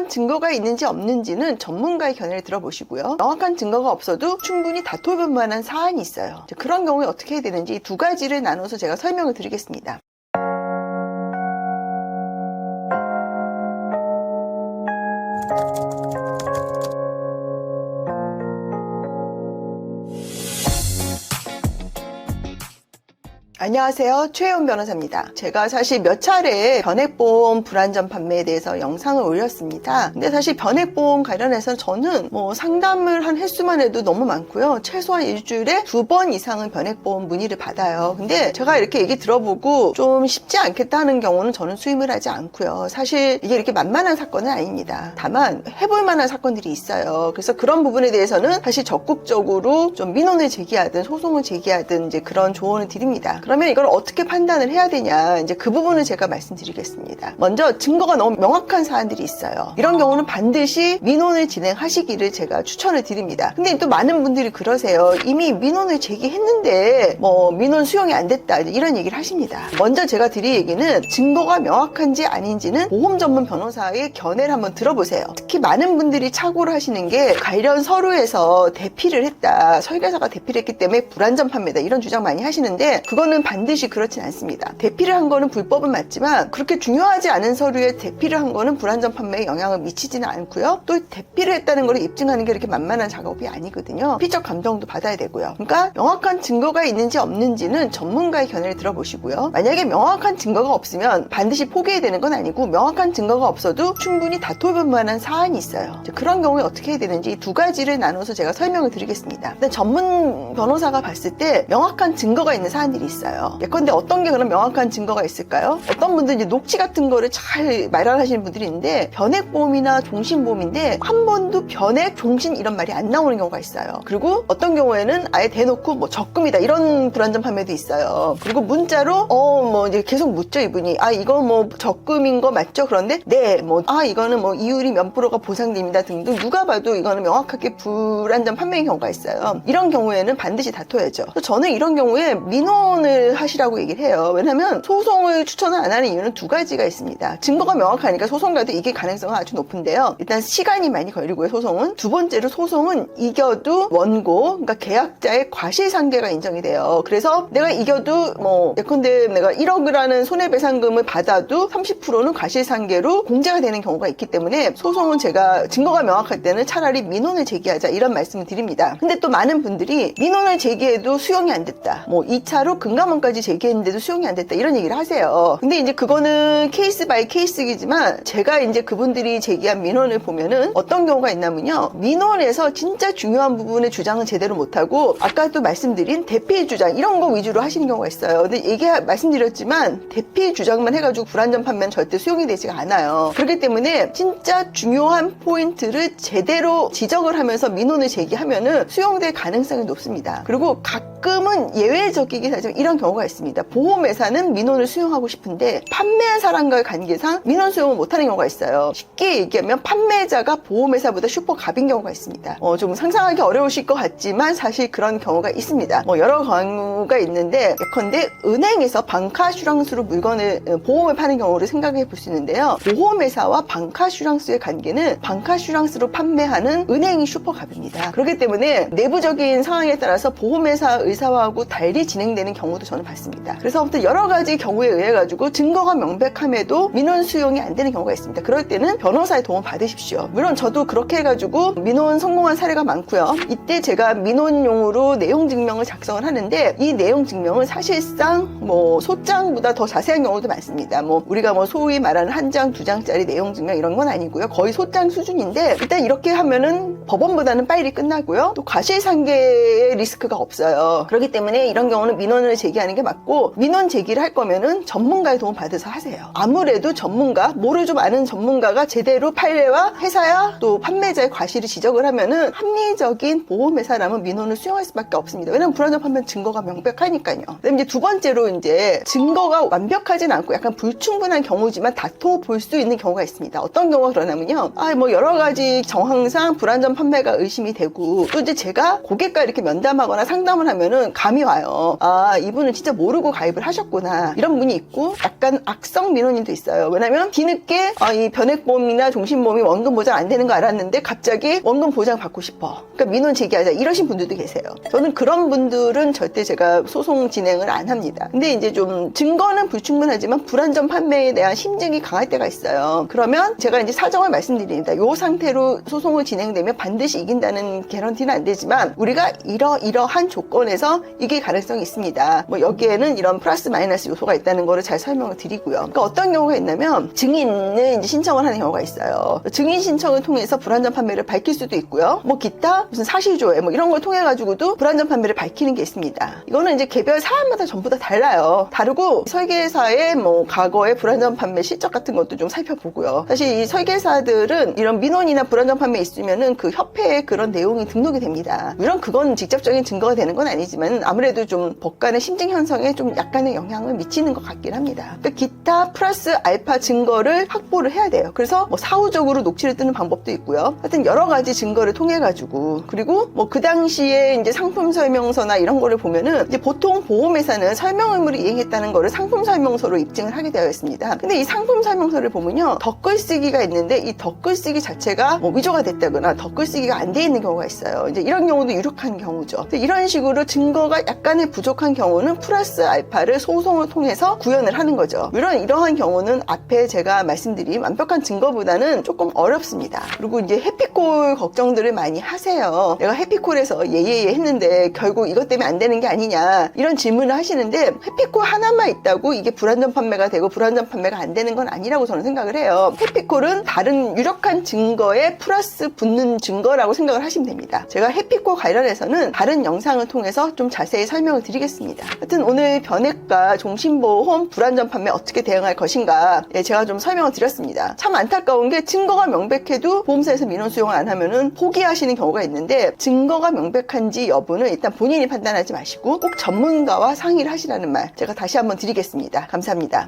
명확한 증거가 있는지 없는지는 전문가의 견해를 들어보시고요. 명확한 증거가 없어도 충분히 다퉈볼 만한 사안이 있어요. 그런 경우에 어떻게 해야 되는지 두 가지를 나눠서 제가 설명을 드리겠습니다. 안녕하세요. 최혜원 변호사입니다. 제가 사실 몇 차례 변액보험 불안전 판매에 대해서 영상을 올렸습니다. 근데 사실 변액보험 관련해서 저는 상담을 한 횟수만 해도 너무 많고요. 최소한 일주일에 2번 이상은 변액보험 문의를 받아요. 근데 제가 이렇게 얘기 들어보고 좀 쉽지 않겠다 하는 경우는 저는 수임을 하지 않고요. 사실 이게 이렇게 만만한 사건은 아닙니다. 다만 해볼 만한 사건들이 있어요. 그래서 그런 부분에 대해서는 사실 적극적으로 좀 민원을 제기하든 소송을 제기하든 이제 그런 조언을 드립니다. 그러면 이걸 어떻게 판단을 해야 되냐, 이제 그 부분을 제가 말씀드리겠습니다. 먼저 증거가 너무 명확한 사안들이 있어요. 이런 경우는 반드시 민원을 진행하시기를 제가 추천을 드립니다. 근데 또 많은 분들이 그러세요. 이미 민원을 제기했는데 민원 수용이 안 됐다, 이런 얘기를 하십니다. 먼저 제가 드릴 얘기는 증거가 명확한지 아닌지는 보험 전문 변호사의 견해를 한번 들어보세요. 특히 많은 분들이 착오를 하시는 게 관련 서류에서 대피를 했다, 설계사가 대피를 했기 때문에 불안전 판매다, 이런 주장 많이 하시는데 그거는 반드시 그렇진 않습니다. 대피를 한 거는 불법은 맞지만 그렇게 중요하지 않은 서류에 대피를 한 거는 불안전 판매에 영향을 미치지는 않고요. 또 대피를 했다는 걸 입증하는 게 이렇게 만만한 작업이 아니거든요. 피적 감정도 받아야 되고요. 그러니까 명확한 증거가 있는지 없는지는 전문가의 견해를 들어보시고요. 만약에 명확한 증거가 없으면 반드시 포기해야 되는 건 아니고, 명확한 증거가 없어도 충분히 다퉈볼 만한 사안이 있어요. 그런 경우에 어떻게 해야 되는지 두 가지를 나눠서 제가 설명을 드리겠습니다. 일단 전문 변호사가 봤을 때 명확한 증거가 있는 사안들이 있어요. 예컨대 어떤 게 그런 명확한 증거가 있을까요? 어떤 분들은 이제 녹취 같은 거를 잘 마련하시는 분들이 있는데, 변액보험이나 종신보험인데 한 번도 변액, 종신 이런 말이 안 나오는 경우가 있어요. 그리고 어떤 경우에는 아예 대놓고 적금이다, 이런 불안전 판매도 있어요. 그리고 문자로 이제 계속 묻죠, 이분이. 이거 적금인 거 맞죠? 그런데 네, 이거는 이율이 몇 프로가 보상됩니다 등등, 누가 봐도 이거는 명확하게 불안전 판매인 경우가 있어요. 이런 경우에는 반드시 다퉈야죠. 저는 이런 경우에 민원을 하시라고 얘기를 해요. 왜냐하면 소송을 추천을 안 하는 이유는 두 가지가 있습니다. 증거가 명확하니까 소송 가도 이길 가능성은 아주 높은데요. 일단 시간이 많이 걸리고요, 소송은. 두 번째로 소송은 이겨도 원고, 그러니까 계약자의 과실상계가 인정이 돼요. 그래서 내가 이겨도 예컨대 내가 1억이라는 손해배상금을 받아도 30%는 과실상계로 공제가 되는 경우가 있기 때문에 소송은 제가 증거가 명확할 때는 차라리 민원을 제기하자, 이런 말씀을 드립니다. 근데 또 많은 분들이 민원을 제기해도 수용이 안 됐다, 2차로 금감원까지 제기했는데도 수용이 안 됐다, 이런 얘기를 하세요. 근데 이제 그거는 케이스 바이 케이스이지만, 제가 이제 그분들이 제기한 민원을 보면은 어떤 경우가 있냐면요, 민원에서 진짜 중요한 부분의 주장은 제대로 못하고 아까도 말씀드린 대피 주장 이런 거 위주로 하시는 경우가 있어요. 근데 이게 말씀드렸지만 대피 주장만 해가지고 불안전 판매는 절대 수용이 되지가 않아요. 그렇기 때문에 진짜 중요한 포인트를 제대로 지적을 하면서 민원을 제기하면은 수용될 가능성이 높습니다. 그리고 가끔은 예외적이긴 하지만 이런 경우가 있습니다. 보험회사는 민원을 수용하고 싶은데 판매한 사람과의 관계상 민원 수용을 못하는 경우가 있어요. 쉽게 얘기하면 판매자가 보험회사보다 슈퍼갑인 경우가 있습니다. 좀 상상하기 어려우실 것 같지만 사실 그런 경우가 있습니다. 여러 경우가 있는데, 예컨대 은행에서 방카슈랑스로 물건을, 보험을 파는 경우를 생각해 볼 수 있는데요. 보험회사와 방카슈랑스의 관계는 방카슈랑스로 판매하는 은행이 슈퍼갑입니다. 그렇기 때문에 내부적인 상황에 따라서 보험회사 의사하고 달리 진행되는 경우도 저는 봤습니다. 그래서 아무튼 여러 가지 경우에 의해 가지고 증거가 명백함에도 민원 수용이 안 되는 경우가 있습니다. 그럴 때는 변호사의 도움 받으십시오. 물론 저도 그렇게 해가지고 민원 성공한 사례가 많고요. 이때 제가 민원용으로 내용 증명을 작성을 하는데, 이 내용 증명은 사실상 소장보다 더 자세한 경우도 많습니다. 우리가 소위 말하는 한 장, 두 장짜리 내용 증명 이런 건 아니고요. 거의 소장 수준인데, 일단 이렇게 하면은 법원보다는 빨리 끝나고요. 또 과실상계의 리스크가 없어요. 그렇기 때문에 이런 경우는 민원을 제기하는 게 맞고, 민원 제기를 할 거면은 전문가의 도움 받아서 하세요. 아무래도 전문가, 뭐를 좀 아는 전문가가 제대로 판례와 회사야 또 판매자의 과실을 지적을 하면은 합리적인 보험회사라면 민원을 수용할 수밖에 없습니다. 왜냐면 불안전 판매 증거가 명백하니까요. 그다음에 이제 두 번째로 이제 증거가 완벽하진 않고 약간 불충분한 경우지만 다퉈볼 수 있는 경우가 있습니다. 어떤 경우가 그러냐면요, 여러 가지 정황상 불안전 판매가 의심이 되고, 또 이제 제가 고객과 이렇게 면담하거나 상담을 하면 보면은 감이 와요. 아, 이분은 진짜 모르고 가입을 하셨구나. 이런 분이 있고 약간 악성 민원인도 있어요. 왜냐면 뒤늦게 이 변액보험이나 종신보험이 원금 보장 안 되는 거 알았는데 갑자기 원금 보장 받고 싶어. 그러니까 민원 제기하자. 이러신 분들도 계세요. 저는 그런 분들은 절대 제가 소송 진행을 안 합니다. 근데 이제 좀 증거는 불충분하지만 불안전 판매에 대한 심증이 강할 때가 있어요. 그러면 제가 이제 사정을 말씀드립니다. 이 상태로 소송을 진행되면 반드시 이긴다는 개런티는 안 되지만 우리가 이러한 조건에서 이길 가능성이 있습니다. 뭐 여기에는 이런 플러스 마이너스 요소가 있다는 거를 잘 설명을 드리고요. 그러니까 어떤 경우가 있냐면 증인을 이제 신청을 하는 경우가 있어요. 증인 신청을 통해서 불안전 판매를 밝힐 수도 있고요. 뭐 기타 무슨 사실조회 뭐 이런 걸 통해 가지고도 불안전 판매를 밝히는 게 있습니다. 이거는 이제 개별 사안마다 전부 다 달라요. 다르고 설계사의 뭐 과거의 불안전 판매 실적 같은 것도 좀 살펴보고요. 사실 이 설계사들은 이런 민원이나 불안전 판매 있으면은 그 협회에 그런 내용이 등록이 됩니다. 물론 그건 직접적인 증거가 되는 건 아니지만 아무래도 좀 법 간의 심증 형성에 좀 약간의 영향을 미치는 것 같긴 합니다. 그러니까 기타 플러스 알파 증거를 확보를 해야 돼요. 그래서 뭐 사후적으로 녹취를 뜨는 방법도 있고요. 하여튼 여러 가지 증거를 통해 가지고 그리고 뭐 그 당시에 이제 상품 설명서나 이런 거를 보면은 이제 보통 보험회사는 설명 의무를 이행했다는 거를 상품 설명서로 입증을 하게 되어 있습니다. 근데 이 상품 설명서를 보면요, 덧글쓰기가 있는데 이 덧글쓰기 자체가 뭐 위조가 됐다거나 덧글쓰기가 안 돼 있는 경우가 있어요. 이제 이런 경우도 유력한 경우죠. 이런 식으로 증거가 약간의 부족한 경우는 플러스 알파를 소송을 통해서 구현을 하는 거죠. 물론 이러한 경우는 앞에 제가 말씀드린 완벽한 증거보다는 조금 어렵습니다. 그리고 이제 해피콜 걱정들을 많이 하세요. 내가 해피콜에서 예예예 했는데 결국 이것 때문에 안 되는 게 아니냐 이런 질문을 하시는데 해피콜 하나만 있다고 이게 불안전 판매가 되고 불안전 판매가 안 되는 건 아니라고 저는 생각을 해요. 해피콜은 다른 유력한 증거에 플러스 붙는 증거라고 생각을 하시면 됩니다. 제가 해피콜 관련해서는 다른 영상을 통해서 좀 자세히 설명을 드리겠습니다. 하여튼 오늘 변액과 종신보험 불안전 판매 어떻게 대응할 것인가 제가 좀 설명을 드렸습니다. 참 안타까운 게 증거가 명백해도 보험사에서 민원 수용을 안 하면은 포기하시는 경우가 있는데 증거가 명백한지 여부는 일단 본인이 판단하지 마시고 꼭 전문가와 상의를 하시라는 말 제가 다시 한번 드리겠습니다. 감사합니다.